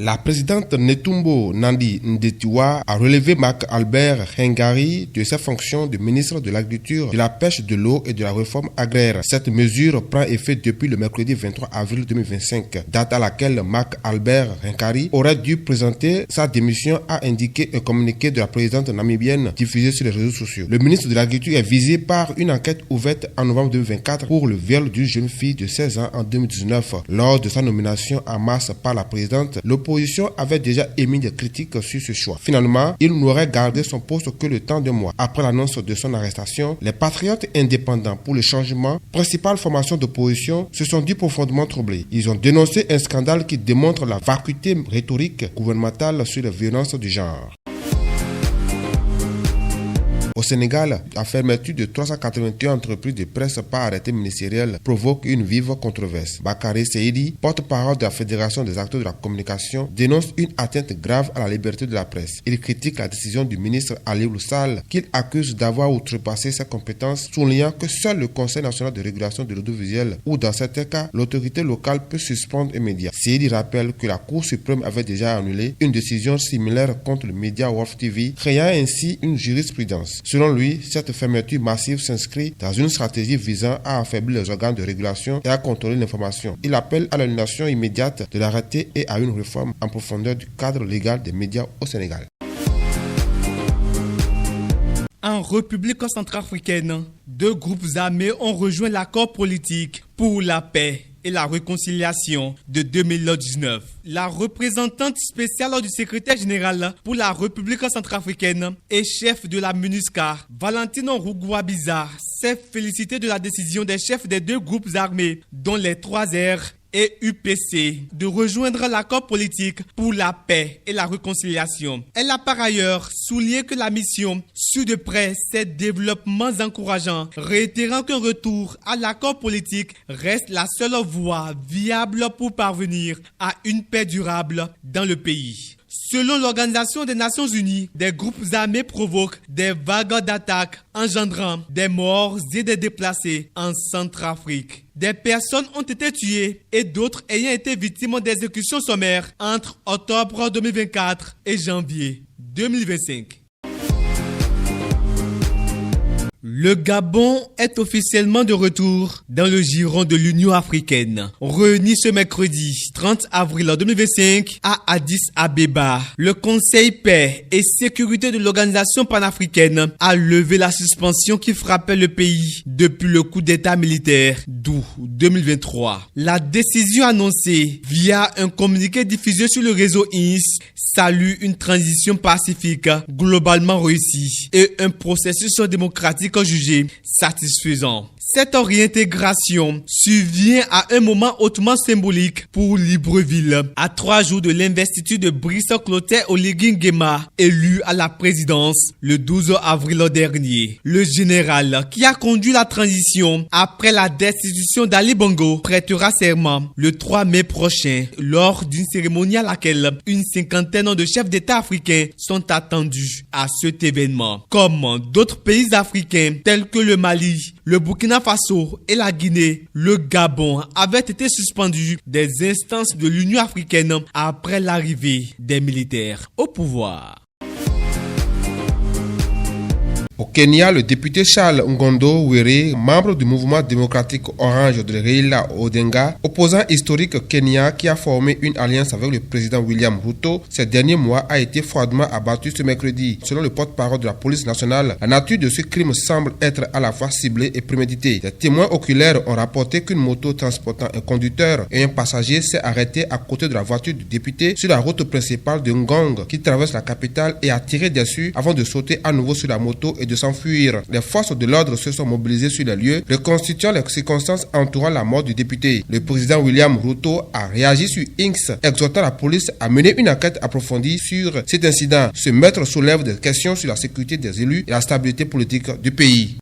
La présidente Netumbo Nandi-Ndaitwah a relevé Marc Albert Hengari de ses fonctions de ministre de l'Agriculture, de la Pêche, de l'Eau et de la Réforme agraire. Cette mesure prend effet depuis le mercredi 23 avril 2025, date à laquelle Marc Albert Hengari aurait dû présenter sa démission, a indiqué un communiqué de la présidente namibienne diffusé sur les réseaux sociaux. Le ministre de l'Agriculture est visé par une enquête ouverte en novembre 2024 pour le viol d'une jeune fille de 16 ans en 2019. Lors de sa nomination en mars par la présidente, l'opposition avait déjà émis des critiques sur ce choix. Finalement, il n'aurait gardé son poste que le temps d'un mois. Après l'annonce de son arrestation, les patriotes indépendants pour le changement, principale formation d'opposition, se sont dit profondément troublés. Ils ont dénoncé un scandale qui démontre la vacuité rhétorique gouvernementale sur les violences du genre. Au Sénégal, la fermeture de 381 entreprises de presse par arrêté ministériel provoque une vive controverse. Bakary Seydi, porte-parole de la Fédération des acteurs de la communication, dénonce une atteinte grave à la liberté de la presse. Il critique la décision du ministre Aliou Sall, qu'il accuse d'avoir outrepassé ses compétences, soulignant que seul le Conseil national de régulation de l'audiovisuel ou dans certains cas, l'autorité locale peut suspendre un média. Seydi rappelle que la Cour suprême avait déjà annulé une décision similaire contre le média Wolf TV, créant ainsi une jurisprudence. Selon lui, cette fermeture massive s'inscrit dans une stratégie visant à affaiblir les organes de régulation et à contrôler l'information. Il appelle à l'annulation immédiate de l'arrêté et à une réforme en profondeur du cadre légal des médias au Sénégal. En République centrafricaine, 2 groupes armés ont rejoint l'accord politique pour la paix et la réconciliation de 2019. La représentante spéciale du secrétaire général pour la République centrafricaine et chef de la MINUSCA, Valentino Rugwabiza, s'est félicité de la décision des chefs des 2 groupes armés, dont les 3R et UPC, de rejoindre l'accord politique pour la paix et la réconciliation. Elle a par ailleurs souligné que la mission suit de près ces développements encourageants, réitérant qu'un retour à l'accord politique reste la seule voie viable pour parvenir à une paix durable dans le pays. Selon l'Organisation des Nations Unies, des groupes armés provoquent des vagues d'attaques engendrant des morts et des déplacés en Centrafrique. Des personnes ont été tuées et d'autres ayant été victimes d'exécutions sommaires entre octobre 2024 et janvier 2025. Le Gabon est officiellement de retour dans le giron de l'Union africaine. Réuni ce mercredi 30 avril 2025 à Addis Abeba, le Conseil paix et sécurité de l'Organisation panafricaine a levé la suspension qui frappait le pays depuis le coup d'État militaire d'août 2023. La décision annoncée via un communiqué diffusé sur le réseau INS salue une transition pacifique globalement réussie et un processus démocratique jugé satisfaisant. Cette réintégration survient à un moment hautement symbolique pour Libreville, à 3 jours de l'investiture de Brice Clotaire Oligui Nguema, élu à la présidence le 12 avril dernier. Le général qui a conduit la transition après la destitution d'Ali Bongo prêtera serment le 3 mai prochain lors d'une cérémonie à laquelle une cinquantaine de chefs d'État africains sont attendus à cet événement. Comme d'autres pays africains tels que le Mali, le Burkina Faso et la Guinée, le Gabon avait été suspendu des instances de l'Union africaine après l'arrivée des militaires au pouvoir. Au Kenya, le député Charles Ngondo Were, membre du mouvement démocratique Orange de Raila Odinga, opposant historique Kenya qui a formé une alliance avec le président William Ruto, ces derniers mois a été froidement abattu ce mercredi. Selon le porte-parole de la police nationale, la nature de ce crime semble être à la fois ciblée et préméditée. Des témoins oculaires ont rapporté qu'une moto transportant un conducteur et un passager s'est arrêtée à côté de la voiture du député sur la route principale de Ngong qui traverse la capitale et a tiré dessus avant de sauter à nouveau sur la moto et de s'enfuir. Les forces de l'ordre se sont mobilisées sur les lieux, reconstituant les circonstances entourant la mort du député. Le président William Ruto a réagi sur X, exhortant la police à mener une enquête approfondie sur cet incident. Ce maître soulève des questions sur la sécurité des élus et la stabilité politique du pays.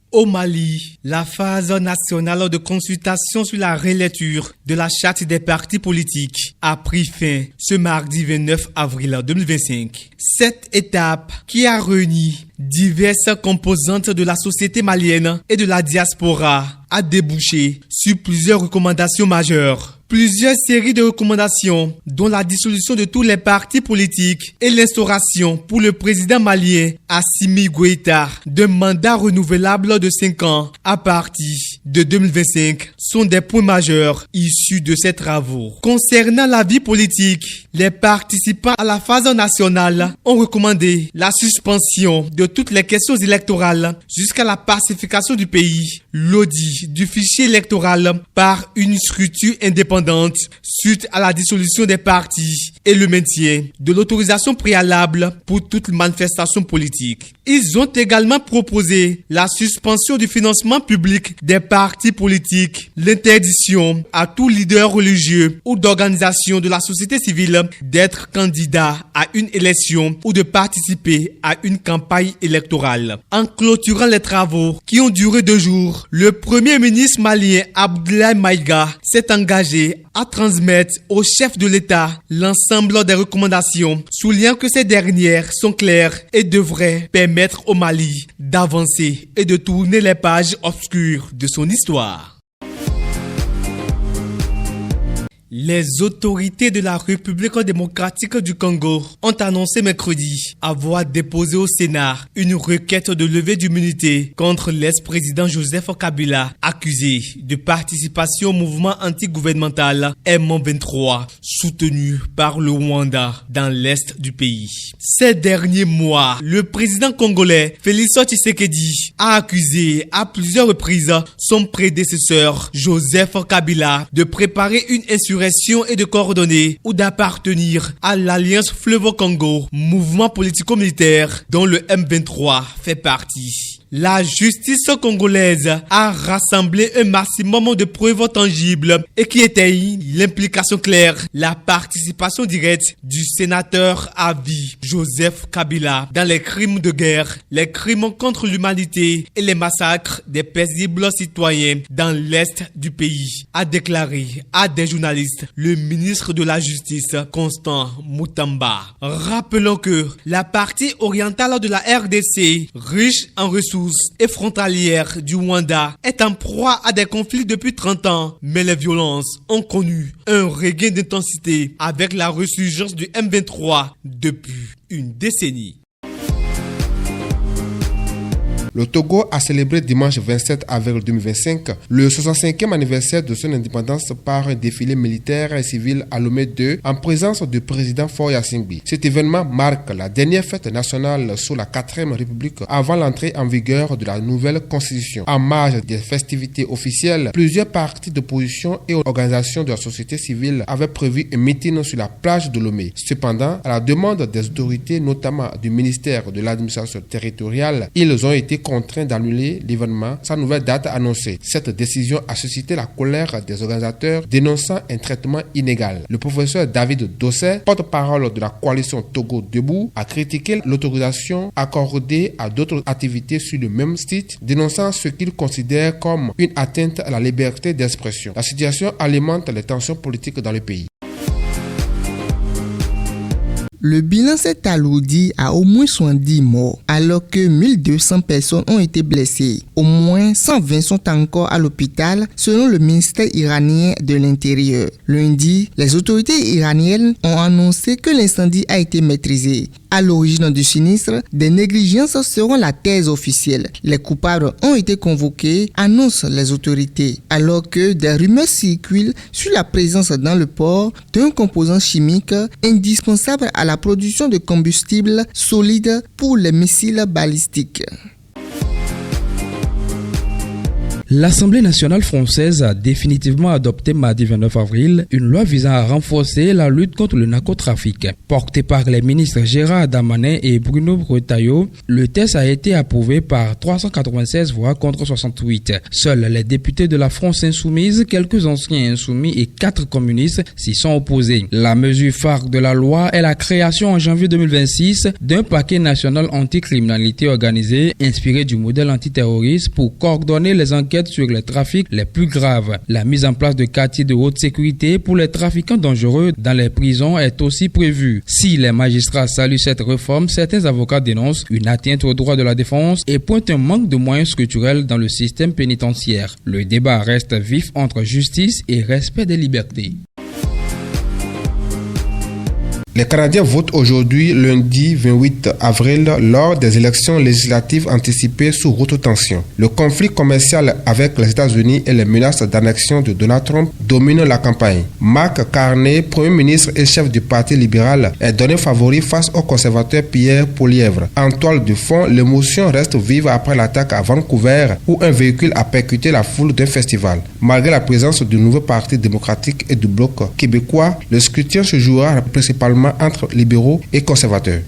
Au Mali, la phase nationale de consultation sur la relecture de la charte des partis politiques a pris fin ce mardi 29 avril 2025. Cette étape qui a réuni diverses composantes de la société malienne et de la diaspora a débouché sur plusieurs recommandations majeures. plusieurs séries de recommandations, dont la dissolution de tous les partis politiques et l'instauration pour le président malien Assimi Goïta d'un mandat renouvelable de 5 ans à partir de 2025 sont des points majeurs issus de ces travaux. Concernant la vie politique, les participants à la phase nationale ont recommandé la suspension de toutes les questions électorales jusqu'à la pacification du pays, l'audit du fichier électoral par une structure indépendante suite à la dissolution des partis et le maintien de l'autorisation préalable pour toute manifestation politique. Ils ont également proposé la suspension du financement public des partis politiques, l'interdiction à tout leader religieux ou d'organisation de la société civile d'être candidat à une élection ou de participer à une campagne électorale. En clôturant les travaux qui ont duré 2 jours, le premier ministre malien Abdoulaye Maïga s'est engagé à transmettre au chef de l'État l'ensemble des recommandations, soulignant que ces dernières sont claires et devraient permettre au Mali d'avancer et de tourner les pages obscures de son histoire. Les autorités de la République démocratique du Congo ont annoncé mercredi avoir déposé au Sénat une requête de levée d'immunité contre l'ex-président Joseph Kabila, accusé de participation au mouvement anti-gouvernemental M23, soutenu par le Rwanda dans l'est du pays. Ces derniers mois, le président congolais Félix Tshisekedi a accusé à plusieurs reprises son prédécesseur Joseph Kabila de préparer une insurrection et de coordonner ou d'appartenir à l'Alliance Fleuve-Congo, mouvement politico-militaire dont le M23 fait partie. La justice congolaise a rassemblé un maximum de preuves tangibles et qui étayent l'implication claire, la participation directe du sénateur à vie Joseph Kabila dans les crimes de guerre, les crimes contre l'humanité et les massacres des paisibles citoyens dans l'est du pays, a déclaré à des journalistes le ministre de la Justice Constant Mutamba. Rappelons que la partie orientale de la RDC, riche en ressources et frontalière du Rwanda, est en proie à des conflits depuis 30 ans, mais les violences ont connu un regain d'intensité avec la ressurgence du M23 depuis une décennie. Le Togo a célébré dimanche 27 avril 2025 le 65e anniversaire de son indépendance par un défilé militaire et civil à Lomé 2 en présence du président Faure Gnassingbé. Cet événement marque la dernière fête nationale sous la 4e République avant l'entrée en vigueur de la nouvelle constitution. En marge des festivités officielles, plusieurs partis d'opposition et organisations de la société civile avaient prévu un meeting sur la plage de Lomé. Cependant, à la demande des autorités, notamment du ministère de l'administration territoriale, ils ont été contraints d'annuler l'événement sans nouvelle date annoncée. Cette décision a suscité la colère des organisateurs dénonçant un traitement inégal. Le professeur David Dosset, porte-parole de la coalition Togo Debout, a critiqué l'autorisation accordée à d'autres activités sur le même site, dénonçant ce qu'il considère comme une atteinte à la liberté d'expression. La situation alimente les tensions politiques dans le pays. Le bilan s'est alourdi à au moins 70 morts, alors que 1200 personnes ont été blessées. Au moins 120 sont encore à l'hôpital, selon le ministère iranien de l'Intérieur. Lundi, les autorités iraniennes ont annoncé que l'incendie a été maîtrisé. À l'origine du sinistre, des négligences seront la thèse officielle. Les coupables ont été convoqués, annoncent les autorités, alors que des rumeurs circulent sur la présence dans le port d'un composant chimique indispensable à la production de combustible solide pour les missiles balistiques. L'Assemblée nationale française a définitivement adopté mardi 29 avril une loi visant à renforcer la lutte contre le narcotrafic. Portée par les ministres Gérard Darmanin et Bruno Retailleau, le texte a été approuvé par 396 voix contre 68. Seuls les députés de la France insoumise, quelques anciens insoumis et 4 communistes s'y sont opposés. La mesure phare de la loi est la création en janvier 2026 d'un paquet national anticriminalité organisée inspiré du modèle antiterroriste pour coordonner les enquêtes enquête sur les trafics les plus graves. La mise en place de quartiers de haute sécurité pour les trafiquants dangereux dans les prisons est aussi prévue. Si les magistrats saluent cette réforme, certains avocats dénoncent une atteinte aux droits de la défense et pointent un manque de moyens structurels dans le système pénitentiaire. Le débat reste vif entre justice et respect des libertés. Les Canadiens votent aujourd'hui, lundi 28 avril, lors des élections législatives anticipées sous haute tension. Le conflit commercial avec les États-Unis et les menaces d'annexion de Donald Trump dominent la campagne. Mark Carney, Premier ministre et chef du Parti libéral, est donné favori face au conservateur Pierre Poilievre. En toile de fond, l'émotion reste vive après l'attaque à Vancouver où un véhicule a percuté la foule d'un festival. Malgré la présence du nouveau Parti démocratique et du Bloc québécois, le scrutin se jouera principalement entre libéraux et conservateurs.